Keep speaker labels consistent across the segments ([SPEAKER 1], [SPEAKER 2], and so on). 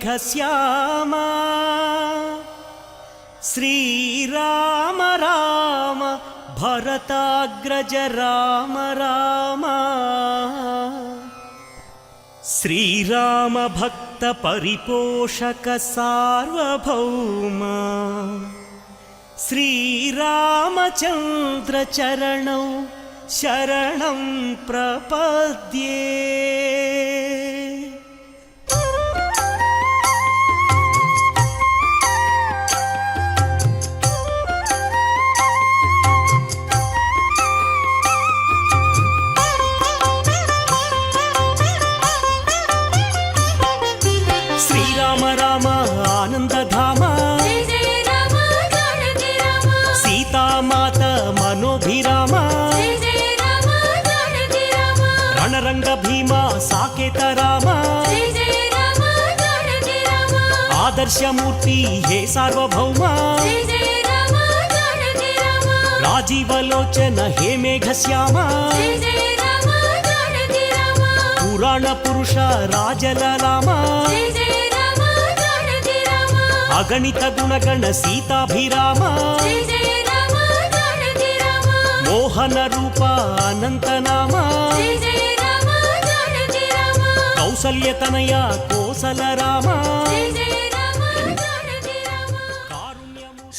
[SPEAKER 1] మేఘశ్యామా శ్రీరామ రామ భరతాగ్రజ రామ రామ శ్రీరామ భక్త పరిపోషక సార్వభౌమ శ్రీరామచంద్ర చరణౌ శరణం ప్రపద్యే. శ్రీరామ రామ ఆనందధామ సీతామాత మనోభిరామ రణరంగ భీమ సాకేత రామ ఆదర్శమూర్తి హే సార్వభౌమ రాజీవలోచన హే మేఘశ్యామ పురాణ పురుష రాజలలామ అగణిత గుణగణ సీతాభిరామ మోహన రూప అనంతనామ కౌసల్యతనయ కోసల రామ.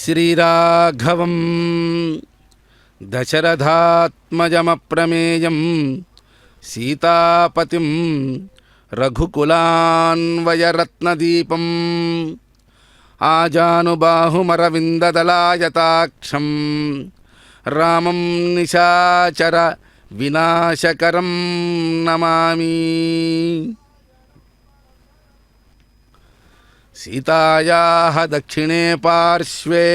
[SPEAKER 2] శ్రీరాఘవం దశరథాత్మజమప్రమేయం సీతాపతిం రఘుకులాన్వయరత్నదీపం ఆజానుబాహుమరవిందదలాయతాక్షం రామం నిశాచర వినాశకరం నమామి. సీతాయాః దక్షిణే పార్శ్వే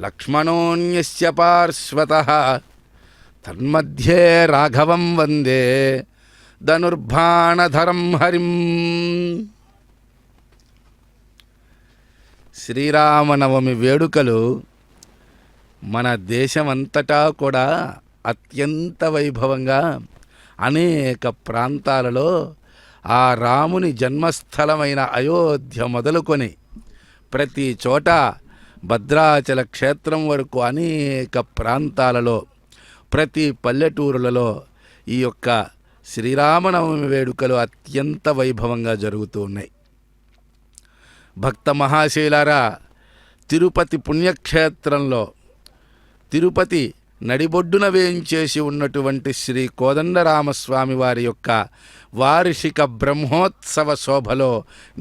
[SPEAKER 2] లక్ష్మణోऽన్యస్య పార్శ్వతః తన్మధ్యే రాఘవం వందే ధనుర్బాణధరం హరిం. శ్రీరామనవమి వేడుకలు మన దేశమంతటా కూడా అత్యంత వైభవంగా అనేక ప్రాంతాలలో ఆ రాముని జన్మస్థలమైన అయోధ్య మొదలుకొని ప్రతి చోట భద్రాచల క్షేత్రం వరకు అనేక ప్రాంతాలలో ప్రతి పల్లెటూరులలో ఈ యొక్క శ్రీరామనవమి వేడుకలు అత్యంత వైభవంగా జరుగుతూ ఉన్నాయి. భక్త మహాశైలారా, తిరుపతి పుణ్యక్షేత్రంలో తిరుపతి నడిబొడ్డున వేయించేసి ఉన్నటువంటి శ్రీ కోదండరామస్వామి వారి యొక్క వార్షిక బ్రహ్మోత్సవ శోభలో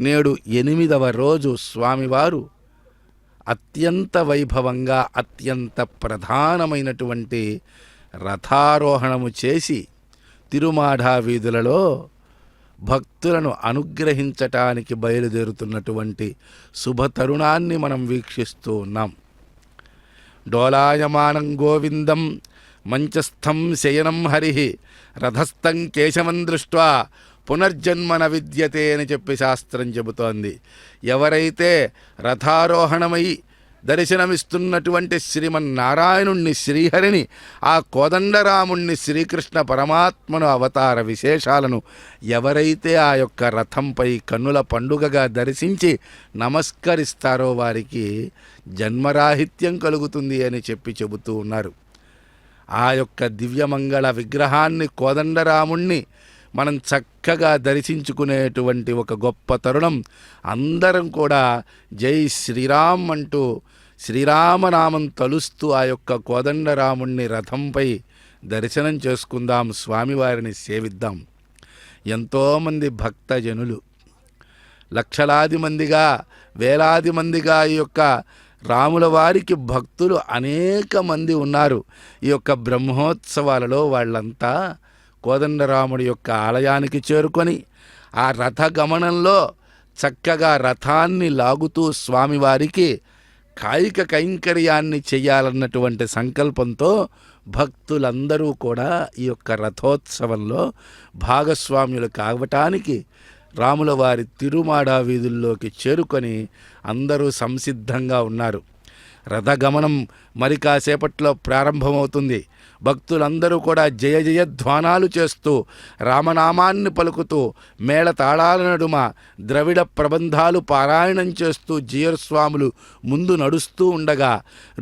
[SPEAKER 2] నేడు 8వ రోజు స్వామివారు అత్యంత వైభవంగా అత్యంత ప్రధానమైనటువంటి రథారోహణము చేసి తిరుమాఢా వీధులలో భక్తులను అనుగ్రహించటానికి బయలుదేరుతున్నటువంటి శుభతరుణాన్ని మనం వీక్షిస్తూ ఉన్నాం. డోలాయమానం గోవిందం మంచస్థం శయనం హరి రథస్థం కేశవం దృష్ట్వా పునర్జన్మన విద్యతే అని చెప్పి శాస్త్రం చెబుతోంది. ఎవరైతే రథారోహణమై దర్శనమిస్తున్నటువంటి శ్రీమన్నారాయణుణ్ణి శ్రీహరిని ఆ కోదండరాముణ్ణి శ్రీకృష్ణ పరమాత్మను అవతార విశేషాలను ఎవరైతే ఆ యొక్క రథంపై కన్నుల పండుగగా దర్శించి నమస్కరిస్తారో వారికి జన్మరాహిత్యం కలుగుతుంది అని చెప్పి చెబుతూ ఉన్నారు. ఆ యొక్క దివ్యమంగళ విగ్రహాన్ని కోదండరాముణ్ణి మనం చక్కగా దర్శించుకునేటువంటి ఒక గొప్ప తరుణం. అందరం కూడా జై శ్రీరామ్ అంటూ శ్రీరామనామం తలుస్తూ ఆ యొక్క కోదండరాముణ్ణి రథంపై దర్శనం చేసుకుందాం, స్వామివారిని సేవిద్దాం. ఎంతోమంది భక్తజనులు లక్షలాది మందిగా వేలాది మందిగా ఈ యొక్క రాముల వారికి భక్తులు అనేక మంది ఉన్నారు. ఈ యొక్క బ్రహ్మోత్సవాలలో వాళ్ళంతా కోదండరాముడి యొక్క ఆలయానికి చేరుకొని ఆ రథ గమనంలో చక్కగా రథాన్ని లాగుతూ స్వామివారికి కాయిక కైంకర్యాన్ని చెయ్యాలన్నటువంటి సంకల్పంతో భక్తులందరూ కూడా ఈ యొక్క రథోత్సవంలో భాగస్వాములు కావటానికి రాముల వారి తిరుమాడా వీధుల్లోకి చేరుకొని అందరూ సంసిద్ధంగా ఉన్నారు. రథగమనం మరి కాసేపట్లో ప్రారంభమవుతుంది. భక్తులందరూ కూడా జయ జయధ్వానాలు చేస్తూ రామనామాన్ని పలుకుతూ మేళతాళాల నడుమ ద్రవిడ ప్రబంధాలు పారాయణం చేస్తూ జీయర్స్వాములు ముందు నడుస్తూ ఉండగా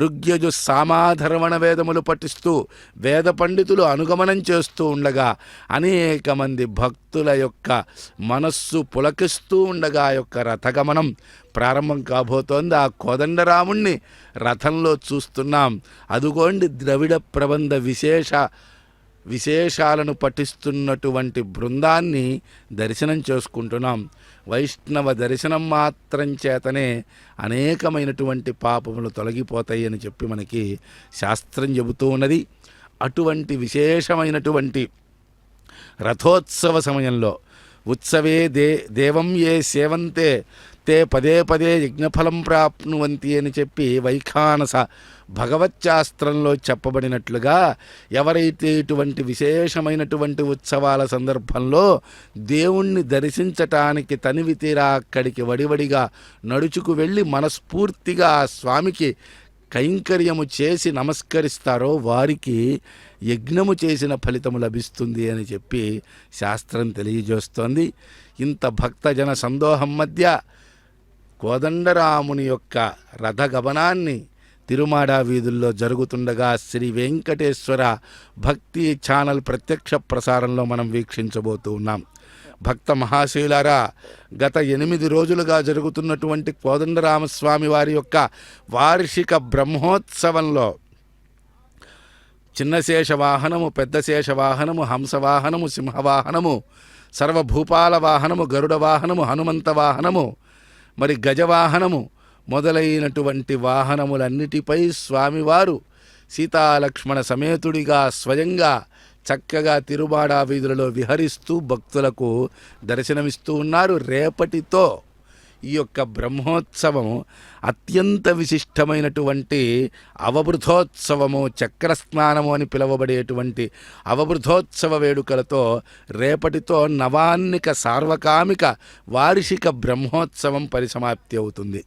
[SPEAKER 2] ఋగ్యజు సామాధర్వణ వేదములు పఠిస్తూ వేద పండితులు అనుగమనం చేస్తూ ఉండగా అనేక మంది భక్తుల యొక్క మనస్సు పులకిస్తూ ఉండగా ఆ యొక్క రథగమనం ప్రారంభం కాబోతోంది. ఆ కోదండరాముణ్ణి రథంలో చూస్తున్నాం. అదుగోండి ద్రవిడ ప్రబంధ విశేషాలను పఠిస్తున్నటువంటి బృందాన్ని దర్శనం చేసుకుంటున్నాం. వైష్ణవ దర్శనం మాత్రం చేతనే అనేకమైనటువంటి పాపములు తొలగిపోతాయి అని చెప్పి మనకి శాస్త్రం చెబుతూ ఉన్నది. అటువంటి విశేషమైనటువంటి రథోత్సవ సమయంలో ఉత్సవే దేవం ఏ సేవంతే తే పదే పదే యజ్ఞఫలం ప్రాప్నువంతి అని చెప్పి వైఖానస భగవచ్శాస్త్రంలో చెప్పబడినట్లుగా ఎవరైతే ఇటువంటి విశేషమైనటువంటి ఉత్సవాల సందర్భంలో దేవుణ్ణి దర్శించటానికి తనివి తీరా అక్కడికి వడివడిగా నడుచుకు వెళ్ళి మనస్ఫూర్తిగా ఆ స్వామికి కైంకర్యము చేసి నమస్కరిస్తారో వారికి యజ్ఞము చేసిన ఫలితము లభిస్తుంది అని చెప్పి శాస్త్రం తెలియజేస్తోంది. ఇంత భక్తజన సందోహం మధ్య కోదండరాముని యొక్క రథగమనాన్ని తిరుమాడ వీధుల్లో జరుగుతుండగా శ్రీ వెంకటేశ్వర భక్తి ఛానల్ ప్రత్యక్ష ప్రసారంలో మనం వీక్షించబోతూ ఉన్నాం. భక్త మహాశయులారా, గత 8 రోజులుగా జరుగుతున్నటువంటి కోదండరామస్వామి వారి యొక్క వార్షిక బ్రహ్మోత్సవంలో చిన్న శేషవాహనము, పెద్ద శేషవాహనము, హంసవాహనము, సింహవాహనము, సర్వభూపాల వాహనము, గరుడ వాహనము, హనుమంత వాహనము, మరి గజవాహనము మొదలైనటువంటి వాహనములన్నిటిపై స్వామివారు సీతాలక్ష్మణ సమేతుడిగా స్వయంగా చక్కగా తిరుమాడ వీధులలో విహరిస్తూ భక్తులకు దర్శనమిస్తూ ఉన్నారు. రేపటితో ఈ యొక్క బ్రహ్మోత్సవం అత్యంత విశిష్టమైనటువంటి అవబృధోత్సవము, చక్రస్నానము అని పిలువబడేటువంటి అవబృధోత్సవ వేడుకలతో రేపటితో నవాన్నిక సార్వకామిక వార్షిక బ్రహ్మోత్సవం పరిసమాప్తి అవుతుంది.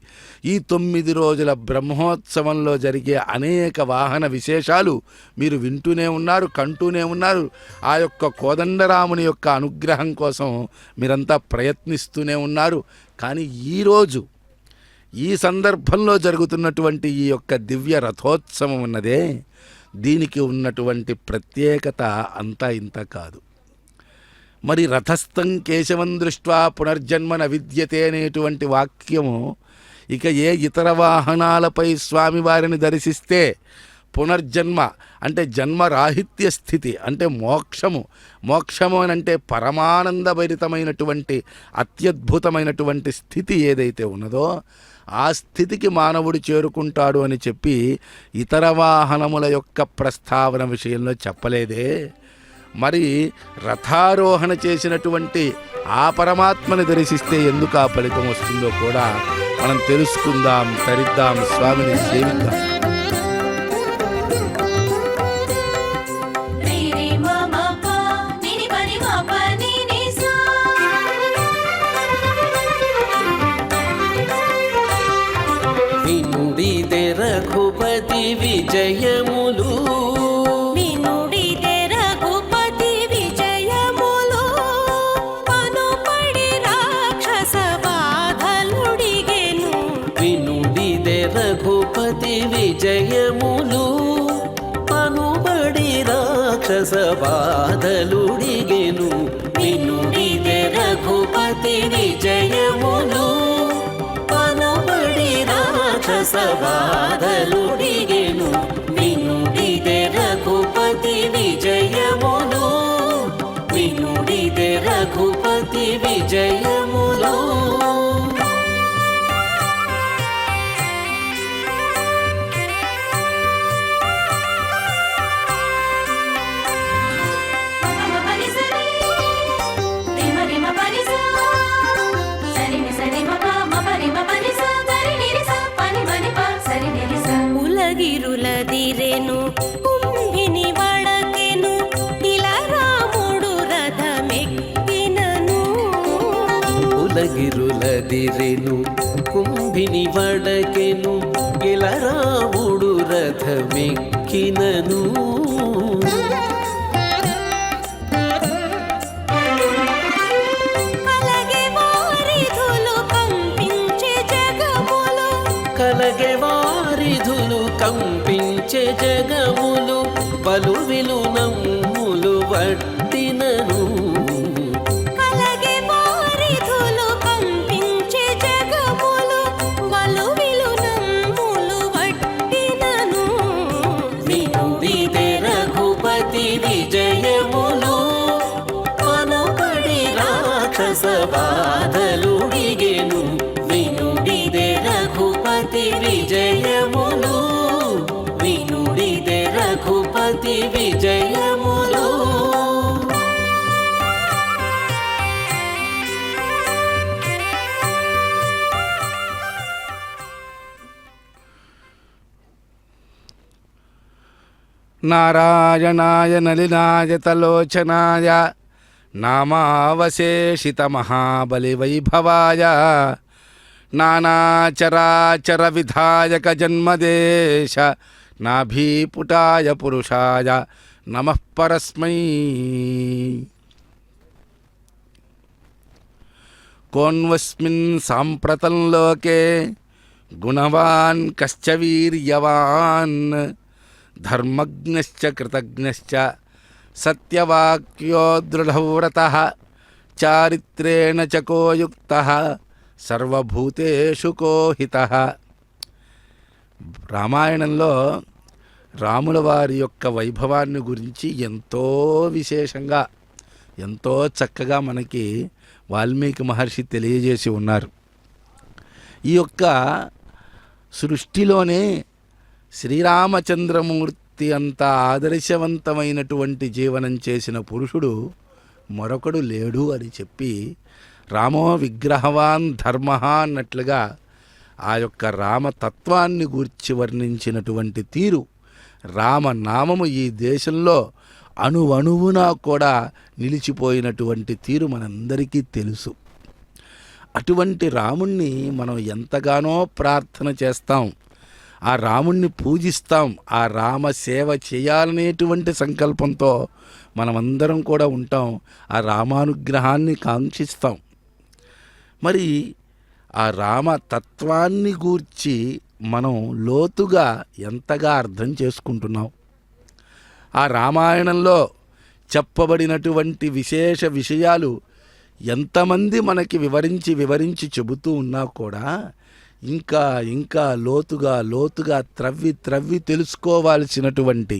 [SPEAKER 2] ఈ 9 రోజుల బ్రహ్మోత్సవంలో జరిగే అనేక వాహన విశేషాలు మీరు వింటూనే ఉన్నారు, కంటూనే ఉన్నారు. ఆ యొక్క కోదండరాముని యొక్క అనుగ్రహం కోసం మీరంతా ప్రయత్నిస్తూనే ఉన్నారు. కానీ ఈరోజు ఈ సందర్భంలో జరుగుతున్నటువంటి ఈ యొక్క దివ్య రథోత్సవం ఉన్నదే, దీనికి ఉన్నటువంటి ప్రత్యేకత అంతా ఇంత కాదు. మరి రథస్థం కేశవం దృష్ట్వా పునర్జన్మ విద్యతే అనేటువంటి వాక్యము ఇక ఏ ఇతర వాహనాలపై స్వామివారిని దర్శిస్తే పునర్జన్మ అంటే జన్మరాహిత్య స్థితి అంటే మోక్షము అని అంటే పరమానందభరితమైనటువంటి అత్యద్భుతమైనటువంటి స్థితి ఏదైతే ఉన్నదో ఆ స్థితికి మానవుడు చేరుకుంటాడు అని చెప్పి ఇతర వాహనముల యొక్క ప్రస్తావన విషయంలో చెప్పలేదే. మరి రథారోహణ చేసినటువంటి ఆ పరమాత్మని దర్శిస్తే ఎందుకు ఆ ఫలితం వస్తుందో కూడా మనం తెలుసుకుందాం, తరిద్దాం, స్వామిని సేవిద్దాం.
[SPEAKER 3] రఘుపతి విజయములు,
[SPEAKER 4] వినుడిదే రఘుపతి విజయములు, పనుపడి రాక్షస బాధలుడిగెను.
[SPEAKER 3] వినుడిదే రఘుపతి విజయములు, పనుపడి రాక్షస బాధలుడిగెను. వినుడిదే రఘుపతి విజయములు, రాక్షస బాధలుడిగెను. వినుడిదే రఘుపతి విజయములు, వినుడిదే రఘుపతి విజయములు.
[SPEAKER 4] ఉలగిరులదిరెను కుంభిని వడకెను, ఇలా రాముడు రథమెక్కినను.
[SPEAKER 3] ఉలగిరులదిరెను కుంభిని వడకెను, నెలరాముడు రథమెక్కినను కలగే వారిధులు కంపించే జగములు బలువిలు నమ్ములు వట్టినను వినుడిదే రఘుపతి విజయములు మనపడి రాక్షస బాధలుడిగెను వినుడిదే రఘుపతి విజయములు వినుడిదే రఘుపతి విజయములు
[SPEAKER 2] నారాయణాయ నలినాయతలోచనాయ నామావశేషిత మహాబలివైభవాయ నానాచరాచర విధాయక జన్మదేశ నాభీపుటాయ పురుషాయ నమః పరస్మై. కోన్వస్మిన్ సాంప్రతం లోకే గుణవాన్ కశ్చ వీర్యవాన్ ధర్మజ్ఞశ్చ కృతజ్ఞశ్చ సత్యవాక్యో దృఢవ్రతః చారిత్రేణ చ కో యుక్తః సర్వభూతేషు కోహితః. రామాయణంలో రాముల వారి యొక్క వైభవాన్ని గురించి ఎంతో విశేషంగా ఎంతో చక్కగా మనకి వాల్మీకి మహర్షి తెలియజేసి ఉన్నారు. ఈ యొక్క సృష్టిలోనే శ్రీరామచంద్రమూర్తి అంత ఆదర్శవంతమైనటువంటి జీవనం చేసిన పురుషుడు మరొకడు లేడు అని చెప్పి రామో విగ్రహవాన్ ధర్మ అన్నట్లుగా ఆ యొక్క రామతత్వాన్ని గూర్చి వర్ణించినటువంటి తీరు, రామనామము ఈ దేశంలో అణువణువునా కూడా నిలిచిపోయినటువంటి తీరు మనందరికీ తెలుసు. అటువంటి రాముణ్ణి మనం ఎంతగానో ప్రార్థన చేస్తాం, ఆ రాముణ్ణి పూజిస్తాం, ఆ రామ సేవ చేయాలనేటువంటి సంకల్పంతో మనమందరం కూడా ఉంటాం, ఆ రామానుగ్రహాన్ని కాంక్షిస్తాం. మరి ఆ రామతత్వాన్ని గూర్చి మనం లోతుగా ఎంతగా అర్థం చేసుకుంటున్నాం? ఆ రామాయణంలో చెప్పబడినటువంటి విశేష విషయాలు ఎంతమంది మనకి వివరించి చెబుతూ ఉన్నా కూడా ఇంకా ఇంకా లోతుగా త్రవ్వి తెలుసుకోవాల్సినటువంటి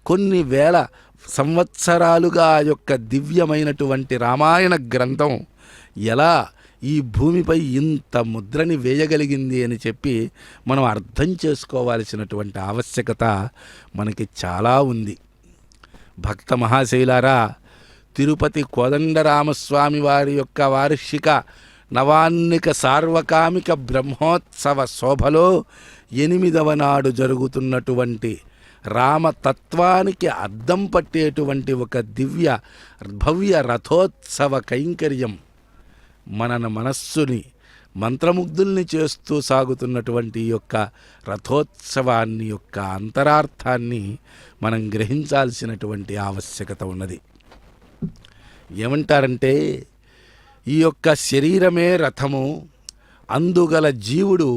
[SPEAKER 2] కొన్ని వేల సంవత్సరాలుగా ఆ యొక్క దివ్యమైనటువంటి రామాయణ గ్రంథం ఎలా ఈ భూమిపై ఇంత ముద్రని వేయగలిగింది అని చెప్పి మనం అర్థం చేసుకోవాల్సినటువంటి ఆవశ్యకత మనకి చాలా ఉంది. భక్త మహాశైలారా, తిరుపతి కోదండరామస్వామి వారి యొక్క వార్షిక నవాన్నిక సార్వకామిక బ్రహ్మోత్సవ శోభలో 8వ నాడు జరుగుతున్నటువంటి రామతత్వానికి అద్దం పట్టేటువంటి ఒక దివ్య భవ్య రథోత్సవ కైంకర్యం మన మనస్సుని మంత్రముగ్ధుల్ని చేస్తూ సాగుతున్నటువంటి ఈ యొక్క రథోత్సవాన్ని యొక్క అంతరార్థాన్ని మనం గ్రహించాల్సినటువంటి ఆవశ్యకత ఉన్నది. ఏమంటారంటే, ఈ యొక్క శరీరమే రథము, అందుగల జీవుడు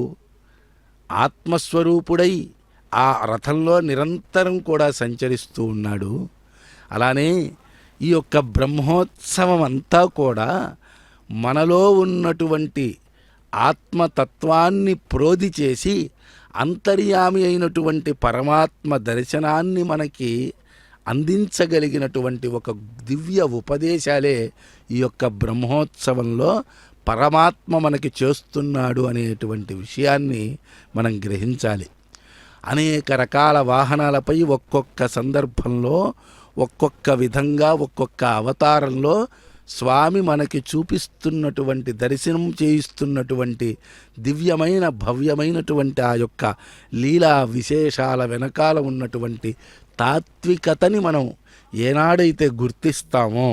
[SPEAKER 2] ఆత్మస్వరూపుడై ఆ రథంలో నిరంతరం కూడా సంచరిస్తూ ఉన్నాడు. అలానే ఈ యొక్క బ్రహ్మోత్సవం అంతా కూడా మనలో ఉన్నటువంటి ఆత్మతత్వాన్ని ప్రోధి చేసి అంతర్యామి అయినటువంటి పరమాత్మ దర్శనాన్ని మనకి అందించగలిగినటువంటి ఒక దివ్య ఉపదేశాలే ఈ యొక్క బ్రహ్మోత్సవంలో పరమాత్మ మనకి చేస్తున్నాడు అనేటువంటి విషయాన్ని మనం గ్రహించాలి. అనేక రకాల వాహనాలపై ఒక్కొక్క సందర్భంలో ఒక్కొక్క విధంగా ఒక్కొక్క అవతారంలో స్వామి మనకి చూపిస్తున్నటువంటి దర్శనం చేయిస్తున్నటువంటి దివ్యమైన భవ్యమైనటువంటి ఆ యొక్క లీలా విశేషాల వెనకాల ఉన్నటువంటి తాత్వికతని మనం ఏనాడైతే గుర్తిస్తామో,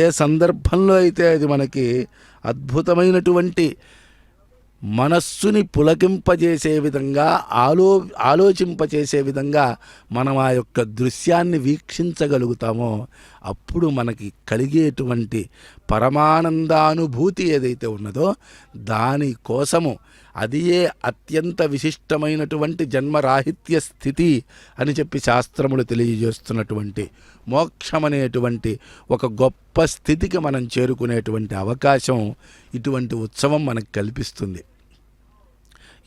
[SPEAKER 2] ఏ సందర్భంలో అయితే అది మనకి అద్భుతమైనటువంటి మనస్సుని పులకింపజేసే విధంగా ఆలోచింపచేసే విధంగా మనం ఆ యొక్క దృశ్యాన్ని వీక్షించగలుగుతామో అప్పుడు మనకి కలిగేటువంటి పరమానందానుభూతి ఏదైతే ఉన్నదో దానికోసము అదియే అత్యంత విశిష్టమైనటువంటి జన్మరాహిత్య స్థితి అని చెప్పి శాస్త్రములు తెలియజేస్తున్నటువంటి మోక్షమనేటువంటి ఒక గొప్ప స్థితికి మనం చేరుకునేటువంటి అవకాశం ఇటువంటి ఉత్సవం మనకు కల్పిస్తుంది.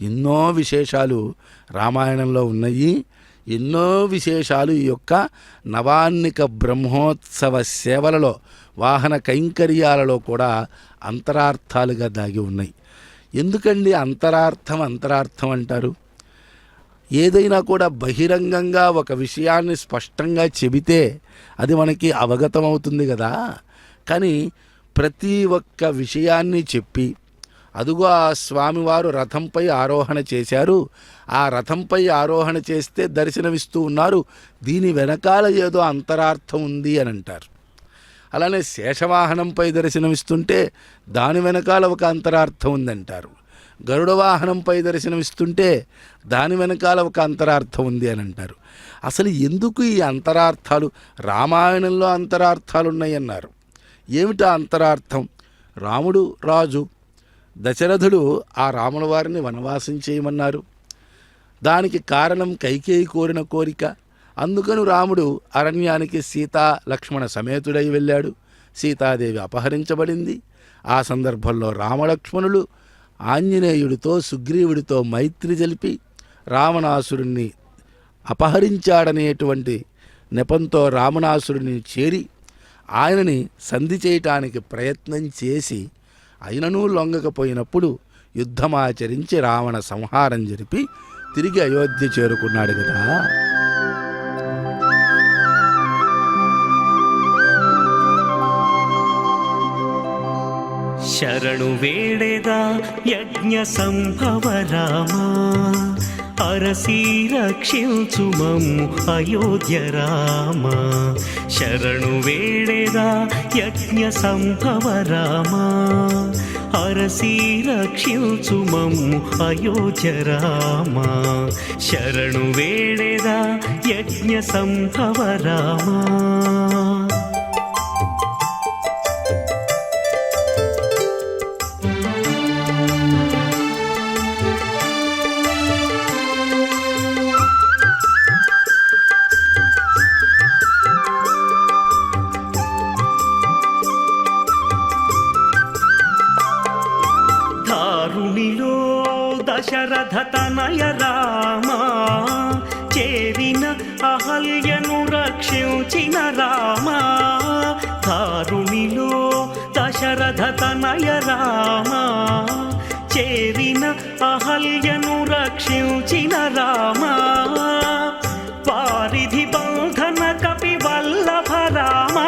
[SPEAKER 2] ఎన్నో విశేషాలు రామాయణంలో ఉన్నాయి. ఎన్నో విశేషాలు ఈ యొక్క నవాన్నిక బ్రహ్మోత్సవ సేవలలో, వాహన కైంకర్యాలలో కూడా అంతరార్థాలుగా దాగి ఉన్నాయి. ఎందుకండి అంతరార్థం అంటారు? ఏదైనా కూడా బహిరంగంగా ఒక విషయాన్ని స్పష్టంగా చెబితే అది మనకి అవగతమవుతుంది కదా. కానీ ప్రతి ఒక్క విషయాన్ని చెప్పి, అదుగో ఆ స్వామివారు రథంపై ఆరోహణ చేశారు, ఆ రథంపై ఆరోహణ చేస్తే దర్శనమిస్తూ ఉన్నారు, దీని వెనకాల ఏదో అంతరార్థం ఉంది అని అంటారు. అలానే శేషవాహనంపై దర్శనమిస్తుంటే దాని వెనకాల ఒక అంతరార్థం ఉందంటారు. గరుడ వాహనంపై దర్శనమిస్తుంటే దాని వెనకాల ఒక అంతరార్థం ఉంది అని అంటారు. అసలు ఎందుకు ఈ అంతరార్థాలు? రామాయణంలో అంతరార్థాలు ఉన్నాయన్నారు. ఏమిటా అంతరార్థం? రాముడు రాజు, దశరథుడు ఆ రాముల వారిని వనవాసం చేయమన్నారు. దానికి కారణం కైకేయి కోరిన కోరిక. అందుకను రాముడు అరణ్యానికి సీతా లక్ష్మణ సమేతుడై వెళ్ళాడు. సీతాదేవి అపహరించబడింది. ఆ సందర్భంలో రామలక్ష్మణులు ఆంజనేయుడితో సుగ్రీవుడితో మైత్రి జరిపి రావణాసురుణ్ణి అపహరించాడనేటువంటి నెపంతో రావణాసురుని చేరి ఆయనని సంధి చేయటానికి ప్రయత్నం చేసి అయిననూ లొంగకపోయినప్పుడు యుద్ధమాచరించి రావణ సంహారం జరిపి తిరిగి అయోధ్య చేరుకున్నాడు కదా.
[SPEAKER 1] శరణు వేడెదా యజ్ఞ సంభవ రామా, అరసి రక్షించుమమ్ము అయోధ్య రామా. శరణు వేడెదా యజ్ఞ సంభవ రామా, అరసి రక్షించుమమ్ము అయోధ్య రామా. శరణు వేడెదా యజ్ఞ సంభవ రామా. దారుణిలో దశరథ తనయ రామా, చేరిన అహల్యను రక్షించిన రామా. దారుణిలో దశరథ తనయ రామా, చేరిన అహల్యను రక్షించిన రామా. వారిధి బంధన కపి వల్లభ రామా,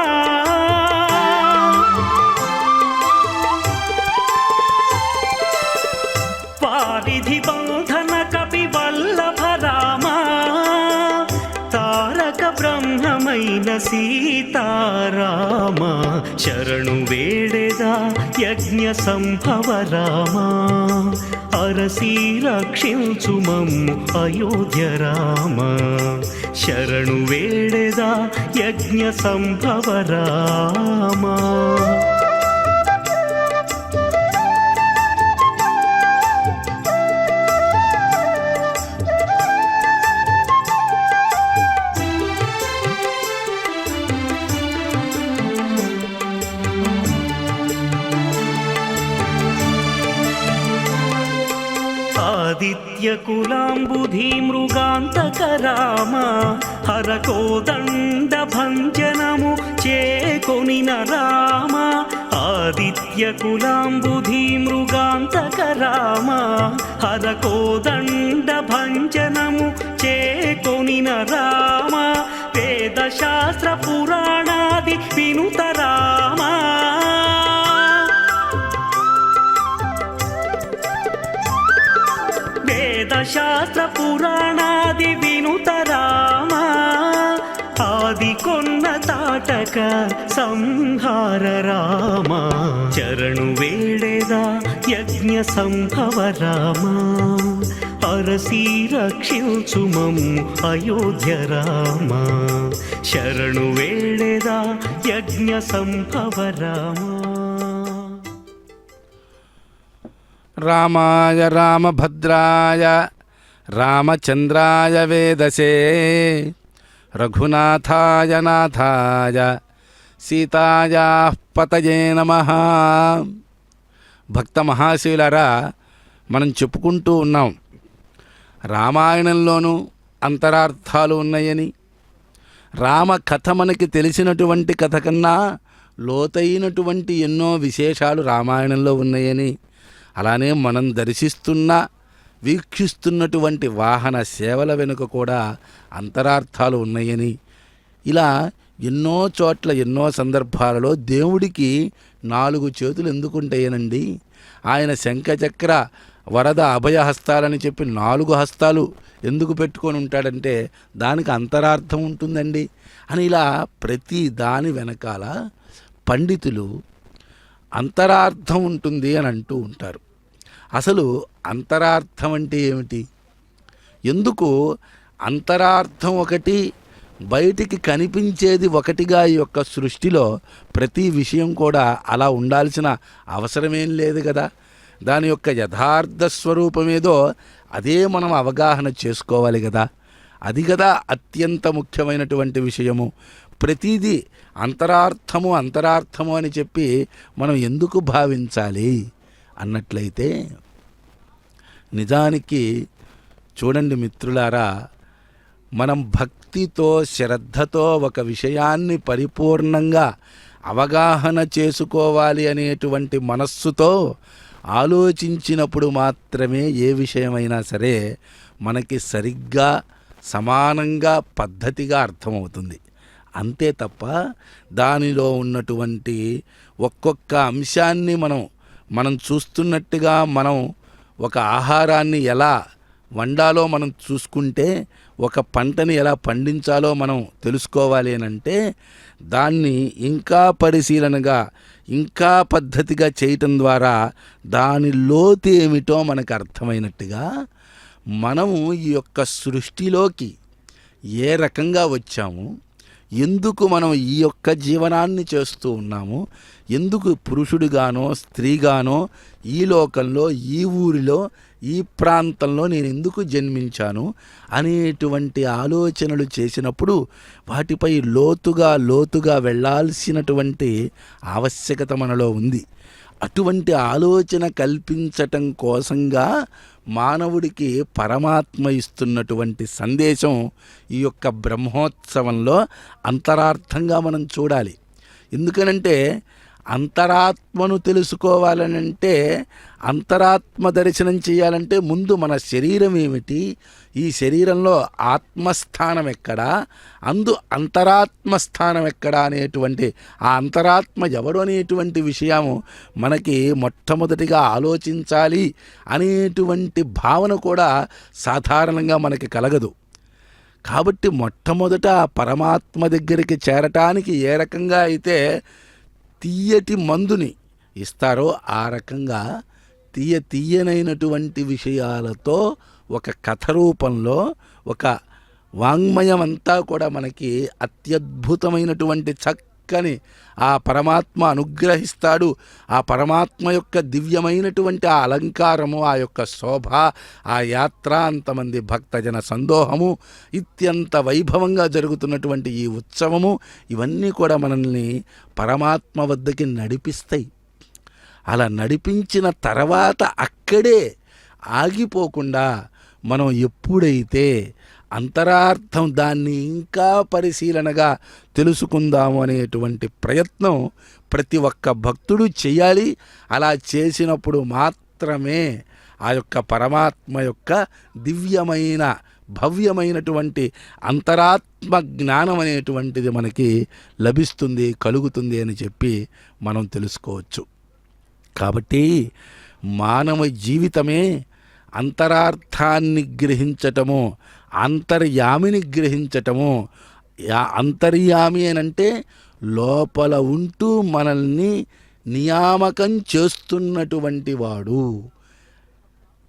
[SPEAKER 1] వారిధి బంధన కపి వల్లభ రామా. తారక బ్రహ్మమైన సీతారామ, శరణు వేడెదా యజ్ఞ సంభవ రామా. అరసి రక్షించుమమ్ము అయోధ్య రామ. శరణు వేడెదా యజ్ఞ సంభవ రామా. ఆదిత్యకులాంబుధి మృగాంతక రామ, హరకోదండ భంజనము చేకొనిన రామ. ఆదిత్యకులాంబుధి మృగాంతక రామ, హరకోదండ భంజనము చేకొనిన రామ. వేదశాస్త్ర పురాణాది వినుత రామ, వేదశాస్త్ర పురాణాది వినుత రామ. ఆది కొన్న తాటక సంహార రామ. చరణు వేడెదా యజ్ఞ సంభవ రామ అరసి రక్షించుమము అయోధ్య రామ శరణు వేళెదా యజ్ఞ సంభవ రామ
[SPEAKER 2] రామాయ రామభద్రాయ రామచంద్రాయ వేదసే రఘునాథాయ నాథాయ సీతాయా పతయే నమః. భక్త మహాశీలరా, మనం చెప్పుకుంటూ ఉన్నాం రామాయణంలోనూ అంతరార్థాలు ఉన్నాయని. రామ కథ మనకి తెలిసినటువంటి కథ కన్నా లోతైనటువంటి ఎన్నో విశేషాలు రామాయణంలో ఉన్నాయని, అలానే మనం దర్శిస్తున్న వీక్షిస్తున్నటువంటి వాహన సేవల వెనుక కూడా అంతరార్థాలు ఉన్నాయని, ఇలా ఎన్నో చోట్ల ఎన్నో సందర్భాలలో దేవుడికి 4 చేతులు ఎందుకుంటాయనండి? ఆయన శంఖచక్ర వరద అభయహస్తాలని చెప్పి 4 హస్తాలు ఎందుకు పెట్టుకొని ఉంటాడంటే దానికి అంతరార్థం ఉంటుందండి అని, ఇలా ప్రతి దాని వెనకాల పండితులు అంతరార్థం ఉంటుంది అని అంటూ ఉంటారు. అసలు అంతరార్థం అంటే ఏమిటి? ఎందుకు అంతరార్థం ఒకటి, బయటికి కనిపించేది ఒకటిగా ఈ యొక్క సృష్టిలో ప్రతి విషయం కూడా అలా ఉండాల్సిన అవసరమేం లేదు కదా. దాని యొక్క యథార్థ స్వరూపమేదో అదే మనం అవగాహన చేసుకోవాలి కదా. అది కదా అత్యంత ముఖ్యమైనటువంటి విషయము. ప్రతిదీ అంతరార్థము అని చెప్పి మనం ఎందుకు భావించాలి అన్నట్లయితే, నిజానికి చూడండి మిత్రులారా, మనం భక్తితో శ్రద్ధతో ఒక విషయాన్ని పరిపూర్ణంగా అవగాహన చేసుకోవాలి అనేటువంటి మనస్సుతో ఆలోచించినప్పుడు మాత్రమే ఏ విషయమైనా సరే మనకి సరిగ్గా సమానంగా పద్ధతిగా అర్థమవుతుంది. అంతే తప్ప దానిలో ఉన్నటువంటి ఒక్కొక్క అంశాన్ని మనం చూస్తున్నట్టుగా మనం ఒక ఆహారాన్ని ఎలా వండాలో మనం చూసుకుంటే, ఒక పంటని ఎలా పండించాలో మనం తెలుసుకోవాలి అని అంటే, దాన్ని ఇంకా పరిశీలనగా ఇంకా పద్ధతిగా చేయటం ద్వారా దాని లోతు ఏమిటో మనకు అర్థమైనట్టుగా, మనము ఈ యొక్క సృష్టిలోకి ఏ రకంగా వచ్చాము, ఎందుకు మనం ఈ యొక్క జీవనాన్ని చేస్తూ ఉన్నాము, ఎందుకు పురుషుడిగానో స్త్రీగానో ఈ లోకంలో ఈ ఊరిలో ఈ ప్రాంతంలో నేను ఎందుకు జన్మించాను అనేటువంటి ఆలోచనలు చేసినప్పుడు వాటిపై లోతుగా వెళ్ళాల్సినటువంటి ఆవశ్యకత మనలో ఉంది. అటువంటి ఆలోచన కల్పించటం కోసంగా మానవుడికి పరమాత్మ ఇస్తున్నటువంటి సందేశం ఈ యొక్క బ్రహ్మోత్సవంలో అంతరార్థంగా మనం చూడాలి. ఎందుకనంటే అంతరాత్మను తెలుసుకోవాలనంటే, అంతరాత్మ దర్శనం చేయాలంటే ముందు మన శరీరం ఏమిటి, ఈ శరీరంలో ఆత్మస్థానం ఎక్కడా, అంతరాత్మస్థానం ఎక్కడా అనేటువంటి ఆ అంతరాత్మ ఎవరు అనేటువంటి విషయము మనకి మొట్టమొదటిగా ఆలోచించాలి అనేటువంటి భావన కూడా సాధారణంగా మనకి కలగదు. కాబట్టి మొట్టమొదట పరమాత్మ దగ్గరికి చేరటానికి ఏ రకంగా అయితే తీయటి మందుని ఇస్తారో ఆ రకంగా తీయనైనటువంటి విషయాలతో ఒక కథ రూపంలో ఒక వాంగ్మయం అంతా కూడా మనకి అత్యద్భుతమైనటువంటి చక్కని ఆ పరమాత్మ అనుగ్రహిస్తాడు. ఆ పరమాత్మ యొక్క దివ్యమైనటువంటి ఆ అలంకారము, ఆ యొక్క శోభ, ఆ యాత్ర, అంతమంది భక్తజన సందోహము, ఇత్యంత వైభవంగా జరుగుతున్నటువంటి ఈ ఉత్సవము, ఇవన్నీ కూడా మనల్ని పరమాత్మ వద్దకి నడిపిస్తాయి. అలా నడిపించిన తర్వాత అక్కడే ఆగిపోకుండా మనం ఎప్పుడైతే అంతరార్థం దాన్ని ఇంకా పరిశీలనగా తెలుసుకుందాము అనేటువంటి ప్రయత్నం ప్రతి ఒక్క భక్తుడు చేయాలి. అలా చేసినప్పుడు మాత్రమే ఆ యొక్క పరమాత్మ యొక్క దివ్యమైన భవ్యమైనటువంటి అంతరాత్మ జ్ఞానం అనేటువంటిది మనకి లభిస్తుంది, కలుగుతుంది అని చెప్పి మనం తెలుసుకోవచ్చు. కాబట్టి మానవ జీవితమే అంతరార్థాన్ని గ్రహించటము, అంతర్యామిని గ్రహించటము. అంతర్యామి అని అంటే లోపల ఉంటూ మనల్ని నియామకం చేస్తున్నటువంటి వాడు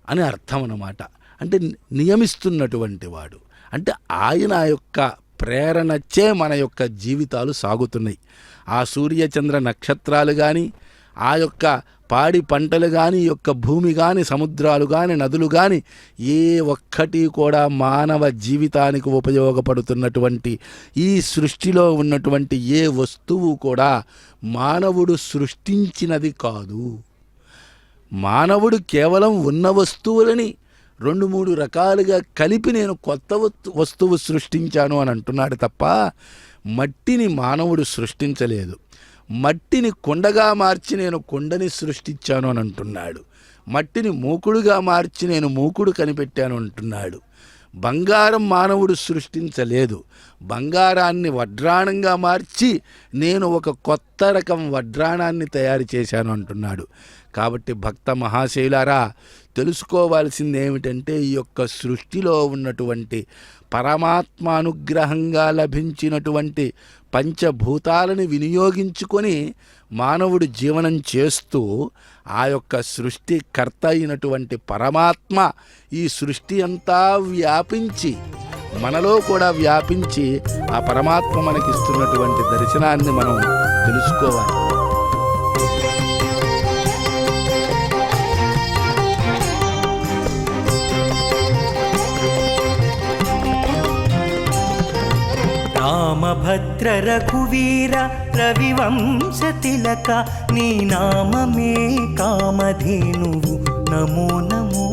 [SPEAKER 2] అని అర్థం అన్నమాట. అంటే నియమిస్తున్నటువంటి వాడు అంటే ఆయన యొక్క ప్రేరణచే మన యొక్క జీవితాలు సాగుతున్నాయి. ఆ సూర్యచంద్ర నక్షత్రాలు కానీ, ఆ యొక్క పాడి పంటలు కానీ, యొక్క భూమి కానీ, సముద్రాలు కానీ, నదులు కానీ, ఏ ఒక్కటి కూడా మానవ జీవితానికి ఉపయోగపడుతున్నటువంటి ఈ సృష్టిలో ఉన్నటువంటి ఏ వస్తువు కూడా మానవుడు సృష్టించినది కాదు. మానవుడు కేవలం ఉన్న వస్తువులని 2-3 రకాలుగా కలిపి నేను కొత్త వస్తువు సృష్టించాను అని అంటున్నాడు తప్ప మట్టిని మానవుడు సృష్టించలేదు. మట్టిని కొండగా మార్చి నేను కొండని సృష్టించాను అని అంటున్నాడు. మట్టిని మూకుడుగా మార్చి నేను మూకుడు కనిపెట్టాను అంటున్నాడు. బంగారం మానవుడు సృష్టించలేదు. బంగారాన్ని వడ్రాణంగా మార్చి నేను ఒక కొత్త రకం వడ్రాణాన్ని తయారు చేశాను అంటున్నాడు. కాబట్టి భక్త మహాశైలారా, తెలుసుకోవాల్సింది ఏమిటంటే ఈ యొక్క సృష్టిలో ఉన్నటువంటి పరమాత్మ అనుగ్రహంగా లభించినటువంటి పంచభూతాలను వినియోగించుకొని మానవుడు జీవనం చేస్తూ ఆ యొక్క సృష్టికర్త అయినటువంటి పరమాత్మ ఈ సృష్టి అంతా వ్యాపించి మనలో కూడా వ్యాపించి ఆ పరమాత్మ మనకిస్తున్నటువంటి దర్శనాన్ని మనం తెలుసుకోవాలి.
[SPEAKER 1] రామభద్ర రఘువీర రవివంశ తిలక నీ నామమే కామధేనువు నమో నమో.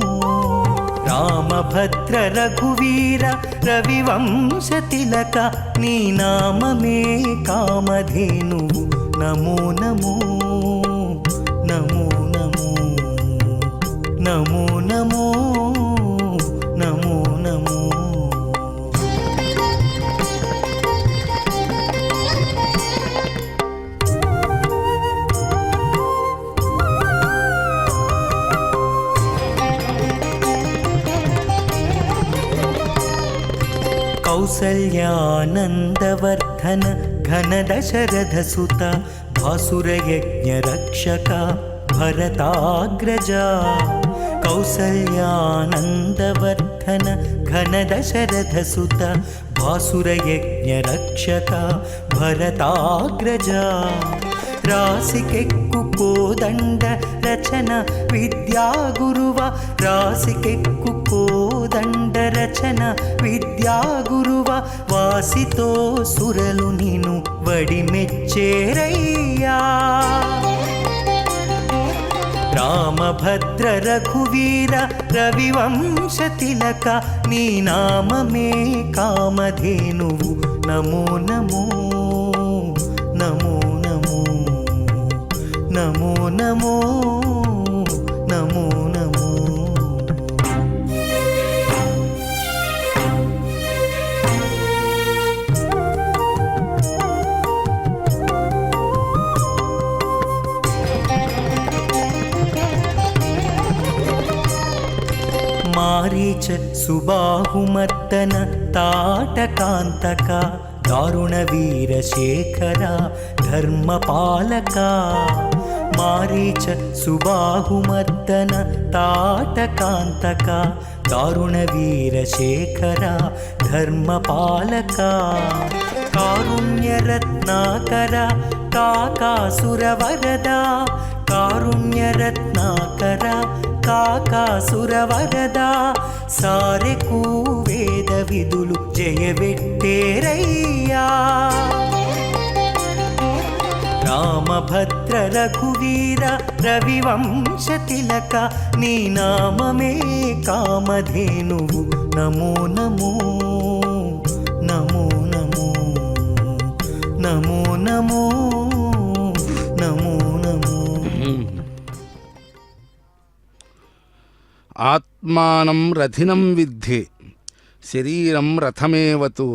[SPEAKER 1] రామభద్ర రఘువీర రవివంశ తిలక నీ నామమే కామధేనువు నమో నమో నమో నమో నమో నమో నమో నమో. కౌసల్యానందవర్ధన ఘన దశరథ సుత భాసురయజ్ఞ రక్షక భరతాగ్రజ. కౌసల్యానందవర్ధన ఘన దశరథ సుత భాసురయజ్ఞ రక్షక భరతాగ్రజ. రాసికెక్కు కోదండ రచన విద్యా గురువ. రాసికెక్కు కోదండ రచన విద్యా గురువ. వాసితో సురలు నిను వడిమెచ్చేరయ్యా. రామభద్ర రఘువీర రవివంశ తిలక నీ నామమే కామధేనువు నమో నమో నమో నమో నమో నమో నమో నమో. మారీచ సుబాహుమర్దన తాటకాంతక దారుణ వీరశేఖర ధర్మపాలక. మారీచ సుబాహుమర్దన తాటకాంతక దారుణ వీరశేఖర ధర్మపాలక. కారుణ్యరత్నాకర కాకాసురవరద. కారుణ్యరత్నాకర కాకాసురవరద. సారెకు వేద విధులు జయవెట్టేరయ్యా. రామభద్ర రఘువీర రవివంశ తిలక నీ నామమే కామధేనువు నమో నమో నమో నమో నమో నమో నమో నమో.
[SPEAKER 2] ఆత్మానం రథినం విద్ధి శరీరం రథమేవతు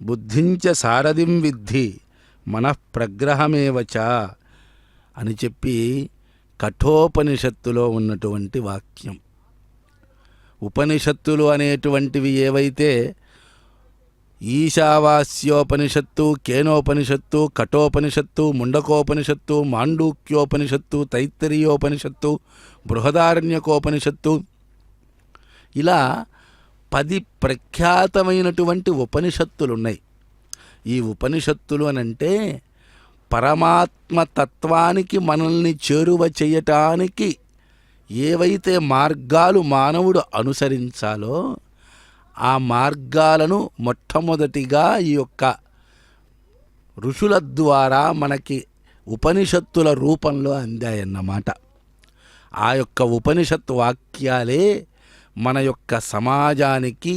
[SPEAKER 2] బుద్ధించ సారథిం విద్ధి మనఃప్రగ్రహమేవచ అని చెప్పి కఠోపనిషత్తులో ఉన్నటువంటి వాక్యం. ఉపనిషత్తులు అనేటువంటివి ఏవైతే ఈశావాస్యోపనిషత్తు, కేనోపనిషత్తు, కఠోపనిషత్తు, ముండకోపనిషత్తు, మాండూక్యోపనిషత్తు, తైత్తరీయోపనిషత్తు, బృహదారణ్యకోపనిషత్తు, ఇలా 10 ప్రఖ్యాతమైనటువంటి ఉపనిషత్తులున్నాయి. ఈ ఉపనిషత్తులు అనంటే పరమాత్మతత్వానికి మనల్ని చేరువ చేయటానికి ఏవైతే మార్గాలు మానవుడు అనుసరించాలో ఆ మార్గాలను మొట్టమొదటిగా ఈ యొక్క ఋషుల ద్వారా మనకి ఉపనిషత్తుల రూపంలో అందాయన్నమాట. ఆ యొక్క ఉపనిషత్తు వాక్యాలే మన యొక్క సమాజానికి,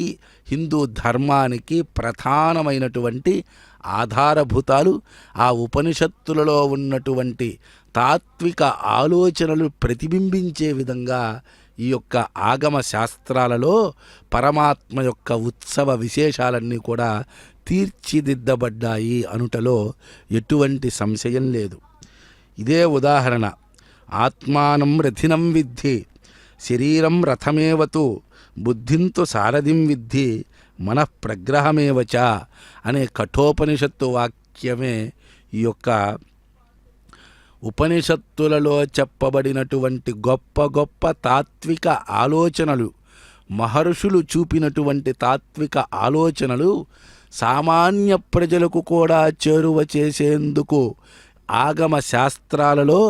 [SPEAKER 2] హిందూ ధర్మానికి ప్రధానమైనటువంటి ఆధారభూతాలు. ఆ ఉపనిషత్తులలో ఉన్నటువంటి తాత్విక ఆలోచనలు ప్రతిబింబించే విధంగా ఈ యొక్క ఆగమ శాస్త్రాలలో పరమాత్మ యొక్క ఉత్సవ విశేషాలన్నీ కూడా తీర్చిదిద్దబడ్డాయి అనుటలో ఎటువంటి సంశయం లేదు. ఇదే ఉదాహరణ. ఆత్మానం రథినం విద్ధి, శరీరం రథమేవతు, బుద్ధింతు సారథిం విద్ధి, మనఃప్రగ్రహమేవచ అనే కఠోపనిషత్తు వాక్యమే ఈ యొక్క ఉపనిషత్తులలో చెప్పబడినటువంటి గొప్ప గొప్ప తాత్విక ఆలోచనలు, మహర్షులు చూపినటువంటి తాత్విక ఆలోచనలు సామాన్య ప్రజలకు కూడా చేరువ చేసేందుకు ఆగమ శాస్త్రాలలో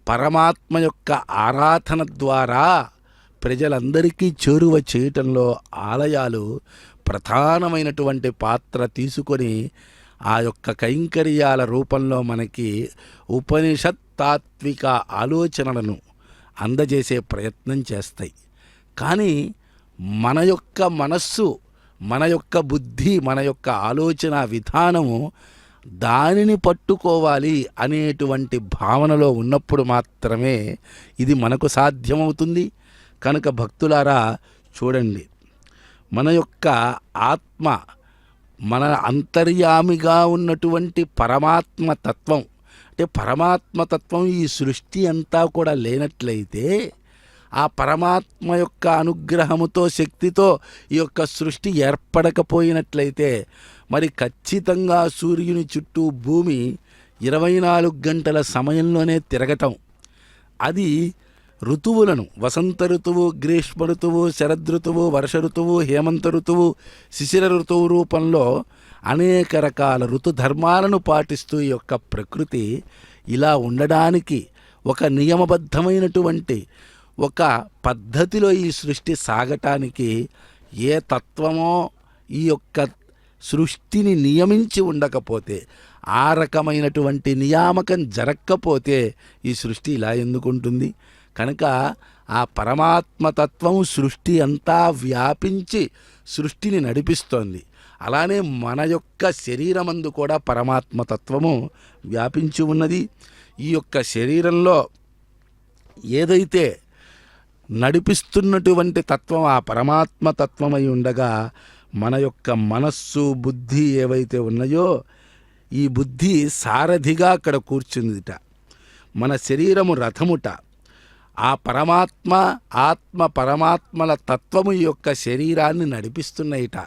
[SPEAKER 2] పరమాత్మ యొక్క ఆరాధన ద్వారా ప్రజలందరికీ చేరువ చేయటంలో ఆలయాలు ప్రధానమైనటువంటి పాత్ర తీసుకొని ఆ యొక్క కైంకర్యాల రూపంలో మనకి ఉపనిషత్ తాత్విక ఆలోచనలను అందజేసే ప్రయత్నం చేస్తాయి. కానీ మన యొక్క మనస్సు, మన యొక్క బుద్ధి, మన యొక్క ఆలోచన విధానము దానిని పట్టుకోవాలి అనేటువంటి భావనలో ఉన్నప్పుడు మాత్రమే ఇది మనకు సాధ్యమవుతుంది. కనుక భక్తులారా చూడండి, మన యొక్క ఆత్మ, మన అంతర్యామిగా ఉన్నటువంటి పరమాత్మ తత్వం, అంటే పరమాత్మ తత్వం ఈ సృష్టి అంతా కూడా లేనట్లయితే, ఆ పరమాత్మ యొక్క అనుగ్రహముతో, శక్తితో ఈ యొక్క సృష్టి ఏర్పడకపోయినట్లయితే మరి ఖచ్చితంగా సూర్యుని చుట్టూ భూమి 24 గంటల సమయంలోనే తిరగటం, అది ఋతువులను, వసంత ఋతువు, గ్రీష్మ ఋతువు, శరదృతువు, వర్ష ఋతువు, హేమంత ఋతువు, శిశిర ఋతువు రూపంలో అనేక రకాల ఋతుధర్మాలను పాటిస్తూ ఈ యొక్క ప్రకృతి ఇలా ఉండడానికి ఒక నియమబద్ధమైనటువంటి ఒక పద్ధతిలో ఈ సృష్టి సాగటానికి ఏ తత్వమో ఈ యొక్క సృష్టిని నియమించి ఉండకపోతే, ఆ రకమైనటువంటి నియామకం జరగకపోతే ఈ సృష్టి ఇలా ఎందుకుంటుంది? కనుక ఆ పరమాత్మతత్వం సృష్టి అంతా వ్యాపించి సృష్టిని నడిపిస్తోంది. అలానే మన యొక్క శరీరమందు కూడా పరమాత్మతత్వము వ్యాపించి ఉన్నది. ఈ యొక్క శరీరంలో ఏదైతే నడిపిస్తున్నటువంటి తత్వం ఆ పరమాత్మ తత్వమై ఉండగా, మన యొక్క మనస్సు, బుద్ధి ఏవైతే ఉన్నాయో ఈ బుద్ధి సారథిగా అక్కడ కూర్చుందిట. మన శరీరము రథముట. ఆ పరమాత్మ, ఆత్మ, పరమాత్మల తత్వము ఈ యొక్క శరీరాన్ని నడిపిస్తున్నాయిట.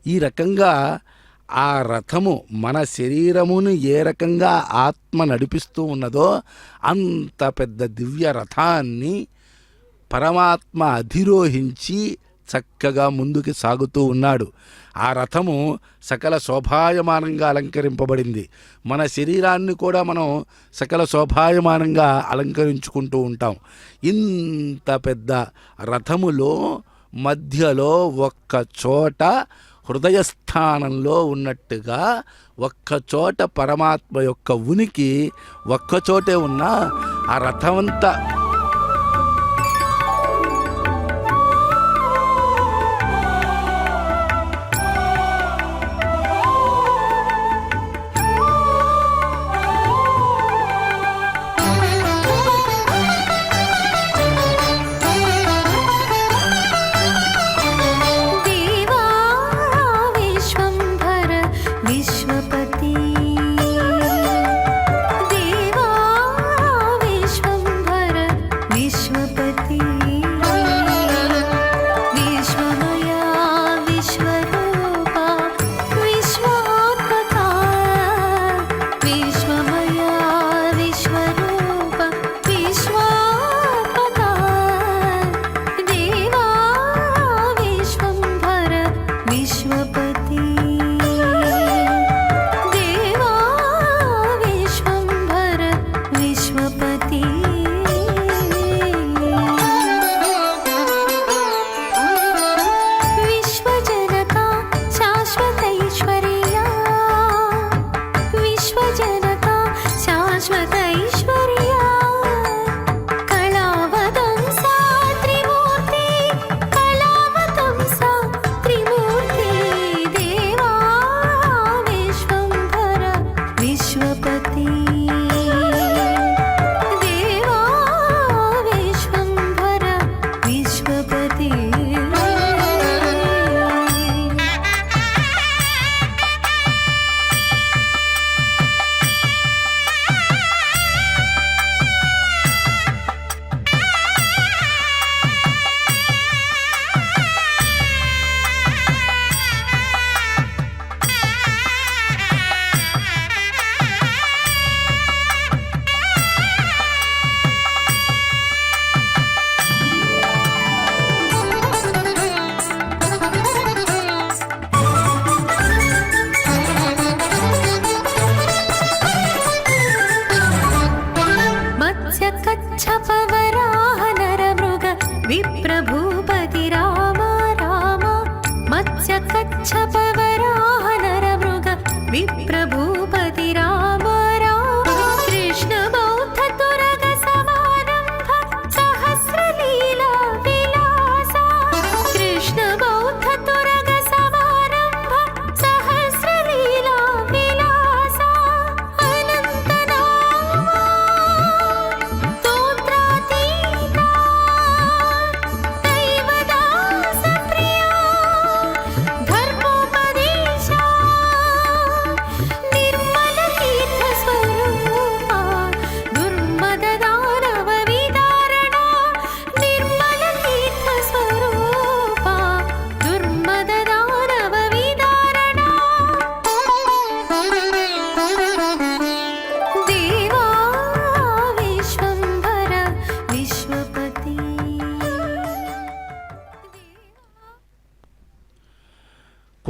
[SPEAKER 2] ఈ రకంగా ఆ రథము, మన శరీరమును ఏ రకంగా ఆత్మ నడిపిస్తూ ఉన్నదో అంత పెద్ద దివ్య రథాన్ని పరమాత్మ అధిరోహించి చక్కగా ముందుకు సాగుతూ ఉన్నాడు. ఆ రథము సకల శోభాయమానంగా అలంకరింపబడింది. మన శరీరాన్ని కూడా మనం సకల శోభాయమానంగా అలంకరించుకుంటూ ఉంటాం. ఇంత పెద్ద రథములో మధ్యలో ఒక్క చోట హృదయస్థానంలో ఉన్నట్టుగా ఒక్కచోట పరమాత్మ యొక్క ఉనికి ఒక్కచోటే ఉన్న ఆ రథమంతా
[SPEAKER 4] विश्वपति देवा विश्वंभर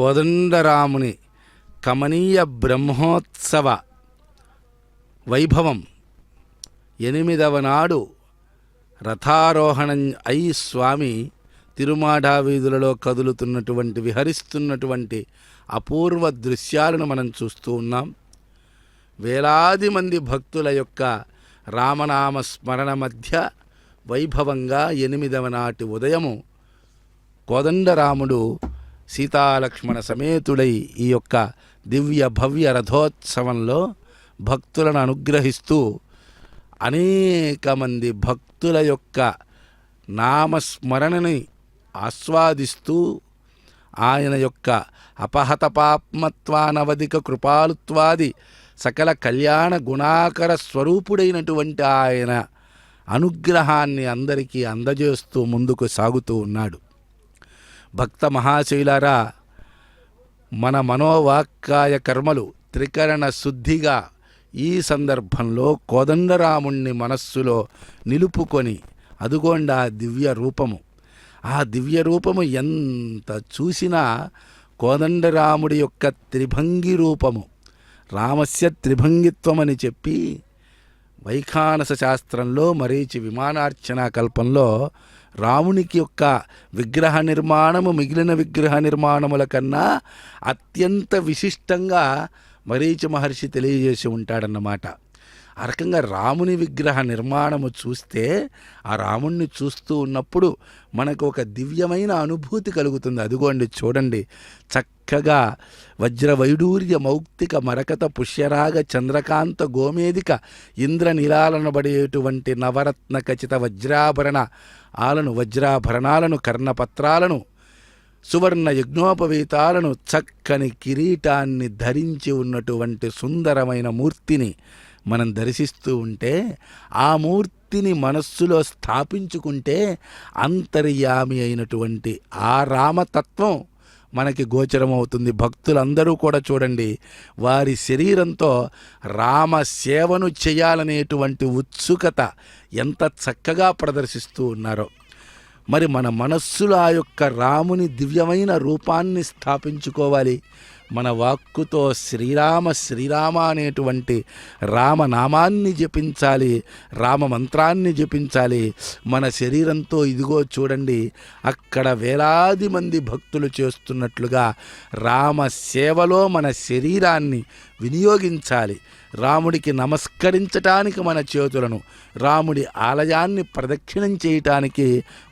[SPEAKER 2] కోదండరాముని కమనీయ బ్రహ్మోత్సవ వైభవం 8వ నాడు రథారోహణం అయి స్వామి తిరుమాఢా వీధులలో కదులుతున్నటువంటి విహరిస్తున్నటువంటి అపూర్వ దృశ్యాలను మనం చూస్తూ ఉన్నాం. వేలాది మంది భక్తుల యొక్క రామనామ స్మరణ మధ్య వైభవంగా 8వ నాటి ఉదయము కోదండరాముడు సీతాలక్ష్మణ సమేతుడై ఈ యొక్క దివ్య భవ్య రథోత్సవంలో భక్తులను అనుగ్రహిస్తూ అనేక మంది భక్తుల యొక్క నామస్మరణని ఆస్వాదిస్తూ ఆయన యొక్క అపహత పాప్మత్వానవధిక కృపాలుత్వాది సకల కళ్యాణ గుణాకర స్వరూపుడైనటువంటి ఆయన అనుగ్రహాన్ని అందరికీ అందజేస్తూ ముందుకు సాగుతూ ఉన్నాడు. భక్త మహాశైలారా, మన మనోవాక్కాయ కర్మలు త్రికరణ శుద్ధిగా ఈ సందర్భంలో కోదండరాముణ్ణి మనస్సులో నిలుపుకొని అదుగోండి ఆ దివ్య రూపము. ఆ దివ్య రూపము ఎంత చూసినా కోదండరాముడి యొక్క త్రిభంగి రూపము, రామస్య త్రిభంగిత్వమని చెప్పి వైఖానస శాస్త్రంలో మరీచి విమానార్చన కల్పంలో రామునికి యొక్క విగ్రహ నిర్మాణము మిగిలిన విగ్రహ నిర్మాణముల కన్నా అత్యంత విశిష్టంగా మరీచి మహర్షి తెలియజేసి ఉంటాడన్నమాట. ఆ రకంగా రాముని విగ్రహ నిర్మాణము చూస్తే ఆ రాముణ్ణి చూస్తూ ఉన్నప్పుడు మనకు ఒక దివ్యమైన అనుభూతి కలుగుతుంది. అదిగోండి చూడండి, చక్కగా వజ్రవైడూర్య మౌక్తిక మరకత పుష్యరాగ చంద్రకాంత గోమేదిక ఇంద్రనిలాలనబడేటువంటి నవరత్న ఖచిత వజ్రాభరణాలను కర్ణపత్రాలను సువర్ణ యజ్ఞోపవీతాలను చక్కని కిరీటాన్ని ధరించి ఉన్నటువంటి సుందరమైన మూర్తిని మనం దర్శిస్తూ ఉంటే ఆ మూర్తిని మనస్సులో స్థాపించుకుంటే అంతర్యామి అయినటువంటి ఆ రామతత్వం మనకి గోచరమవుతుంది. భక్తులందరూ కూడా చూడండి, వారి శరీరంతో రామ సేవను చేయాలనేటువంటి ఉత్సుకత ఎంత చక్కగా ప్రదర్శిస్తూ ఉన్నారో. మరి మన మనస్సులో ఆ యొక్క రాముని దివ్యమైన రూపాన్ని స్థాపించుకోవాలి. మన వాక్కుతో శ్రీరామ శ్రీరామ అనేటువంటి రామనామాన్ని జపించాలి, రామ మంత్రాన్ని జపించాలి. మన శరీరంతో ఇదిగో చూడండి, అక్కడ వేలాది మంది భక్తులు చేస్తున్నట్లుగా రామ సేవలో మన శరీరాన్ని వినియోగించాలి. రాముడికి నమస్కరించటానికి మన చేతులను, రాముడి ఆలయాన్ని ప్రదక్షిణం చేయటానికి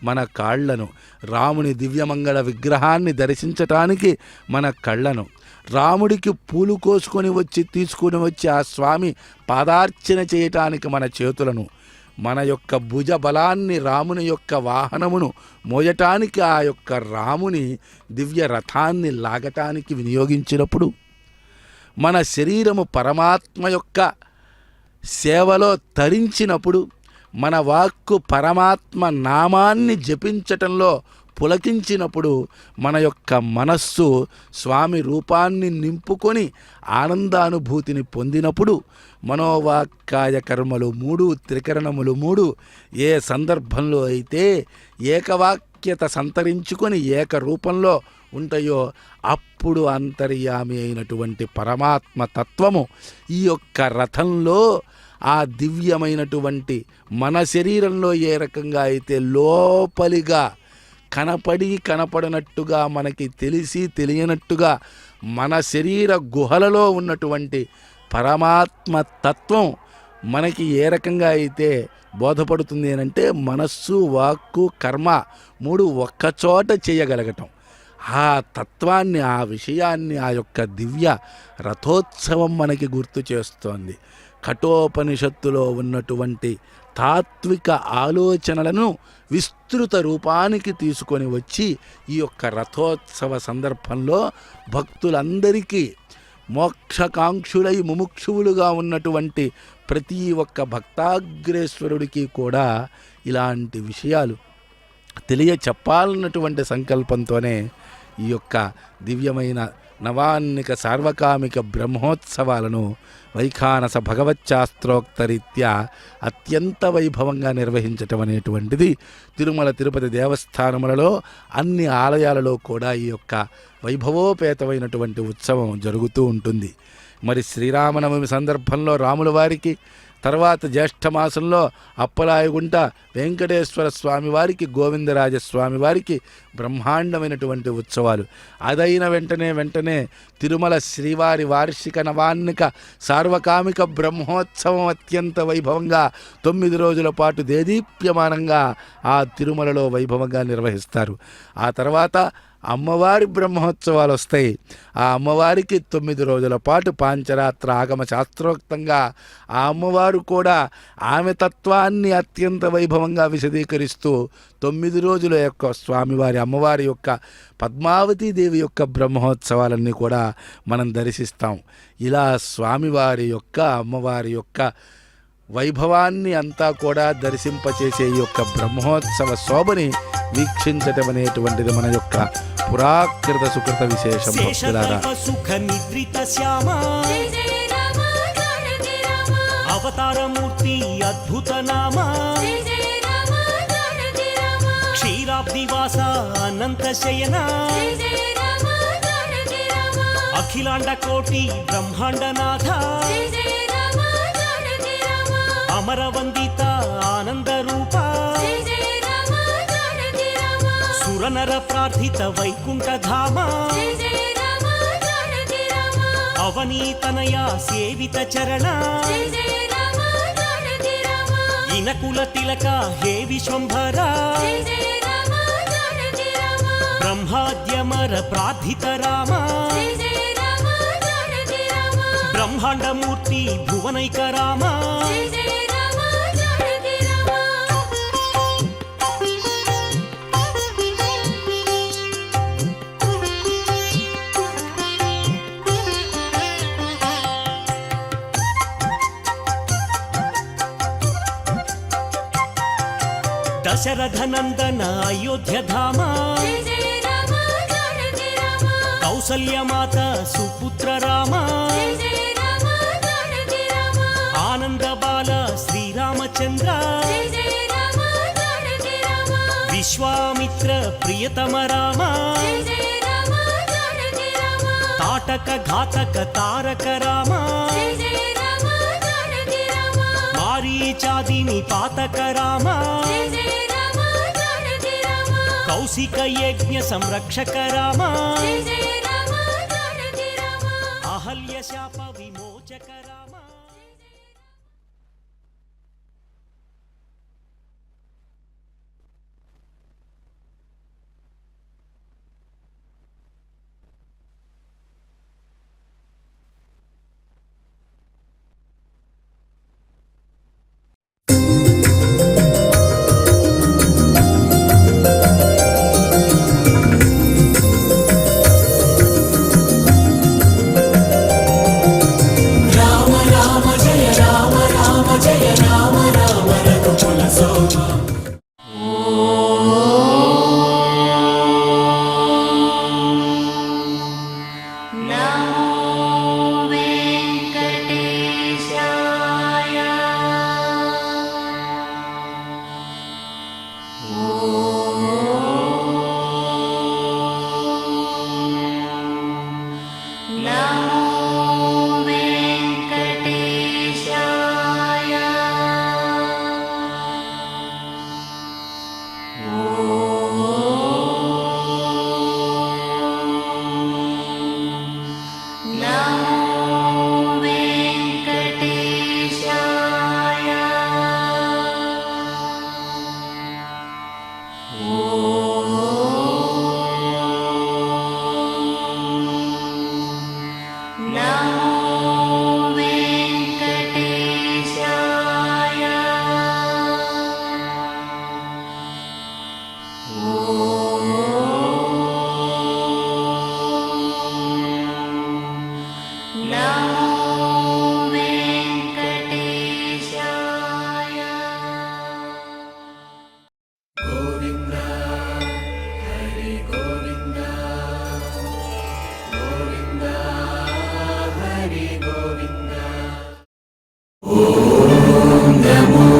[SPEAKER 2] మన కాళ్లను, రాముని దివ్యమంగళ విగ్రహాన్ని దర్శించటానికి మన కళ్ళను, రాముడికి పూలు కోసుకొని తీసుకుని వచ్చి ఆ స్వామి పాదార్చన చేయటానికి మన చేతులను, మన యొక్క భుజ బలాన్ని రాముని యొక్క వాహనమును మోయటానికి ఆ యొక్క రాముని దివ్య రథాన్ని లాగటానికి వినియోగించినప్పుడు, మన శరీరము పరమాత్మ యొక్క సేవలో తరించినప్పుడు, మన వాక్కు పరమాత్మ నామాన్ని జపించటంలో పులకించినప్పుడు, మన యొక్క మనస్సు స్వామి రూపాన్ని నింపుకొని ఆనందానుభూతిని పొందినప్పుడు, మనోవాక్కాయ కర్మలు 3 త్రికరణములు 3 ఏ సందర్భంలో అయితే ఏకవాక్యత సంతరించుకొని ఏకరూపంలో ఉంటాయో అప్పుడు అంతర్యామి అయినటువంటి పరమాత్మ తత్వము ఈ యొక్క రథంలో ఆ దివ్యమైనటువంటి మన శరీరంలో ఏ రకంగా అయితే లోపలిగా కనపడనట్టుగా మనకి తెలిసి తెలియనట్టుగా మన శరీర గుహలలో ఉన్నటువంటి పరమాత్మ తత్వం మనకి ఏ రకంగా అయితే బోధపడుతుంది అంటే మనస్సు వాక్కు కర్మ 3 ఒక్కచోట చేయగలగటం. ఆ తత్వాన్ని, ఆ విషయాన్ని ఆ యొక్క దివ్య రథోత్సవం మనకి గుర్తు చేస్తోంది. కఠోపనిషత్తులో ఉన్నటువంటి తాత్విక ఆలోచనలను విస్తృత రూపానికి తీసుకొని వచ్చి ఈ యొక్క రథోత్సవ సందర్భంలో భక్తులందరికీ మోక్షకాంక్షులై ముముక్షువులుగా ఉన్నటువంటి ప్రతి ఒక్క భక్తాగ్రేశ్వరుడికి కూడా ఇలాంటి విషయాలు తెలియచెప్పాలన్నటువంటి సంకల్పంతోనే ఈ యొక్క దివ్యమైన నవాన్నిక సార్వకామిక బ్రహ్మోత్సవాలను వైఖానస భగవచ్శాస్త్రోక్తరీత్యా అత్యంత వైభవంగా నిర్వహించటం అనేటువంటిది తిరుమల తిరుపతి దేవస్థానములలో అన్ని ఆలయాలలో కూడా ఈ యొక్క వైభవోపేతమైనటువంటి ఉత్సవం జరుగుతూ ఉంటుంది. మరి శ్రీరామనవమి సందర్భంలో రాముల వారికి, తర్వాత జ్యేష్ఠమాసంలో అప్పలాయగుంట వెంకటేశ్వర స్వామి వారికి, గోవిందరాజస్వామి వారికి బ్రహ్మాండమైనటువంటి ఉత్సవాలు. అదైన వెంటనే తిరుమల శ్రీవారి వార్షిక నవాన్నిక సార్వకామిక బ్రహ్మోత్సవం అత్యంత వైభవంగా 9 రోజుల పాటు దేదీప్యమానంగా ఆ తిరుమలలో వైభవంగా నిర్వహిస్తారు. ఆ తర్వాత అమ్మవారి బ్రహ్మోత్సవాలు వస్తాయి. ఆ అమ్మవారికి 9 రోజుల పాటు పాంచరాత్ర ఆగమ శాస్త్రోక్తంగా ఆ అమ్మవారు కూడా ఆమె తత్వాన్ని అత్యంత వైభవంగా విశదీకరిస్తూ 9 రోజుల యొక్క స్వామివారి అమ్మవారి యొక్క పద్మావతీదేవి యొక్క బ్రహ్మోత్సవాలన్నీ కూడా మనం దర్శిస్తాం. ఇలా స్వామివారి యొక్క అమ్మవారి యొక్క వైభవాన్ని అంతా కూడా దర్శింపచేసే ఈ యొక్క బ్రహ్మోత్సవ శోభని వీక్షించటం అనేటువంటిది మన యొక్క పురాకృత సుకృత విశేషం. భక్తులారా,
[SPEAKER 1] సుఖ నిద్రిత శ్యామ అవతారమూర్తి అద్భుత నామ క్షీరాబ్దివాస అనంత శయన అఖిలాండ కోటి బ్రహ్మాండనాథ అమరవందిత ఆనంద రూప సురనర ప్రార్థిత వైకుంఠ ధామ అవనీతనయ సేవిత చరణ ఇనకుల తిలక హే విశ్వంభర బ్రహ్మాద్యమర ప్రార్థిత రామ బ్రహ్మాండమూర్తి భువనైక రామ దశరథ నందన అయోధ్య ధామ కౌసల్యమాత సుపుత్ర రామ ఆనంద బాల శ్రీరామచంద్ర విశ్వామిత్ర ప్రియతమ రామ తాటక ఘాతక తారక రామ మారీచాదిని పాతక రామ కౌశిక యజ్ఞ సంరక్షక రామ అహల్య శాప విమోచక రామ.
[SPEAKER 3] నమో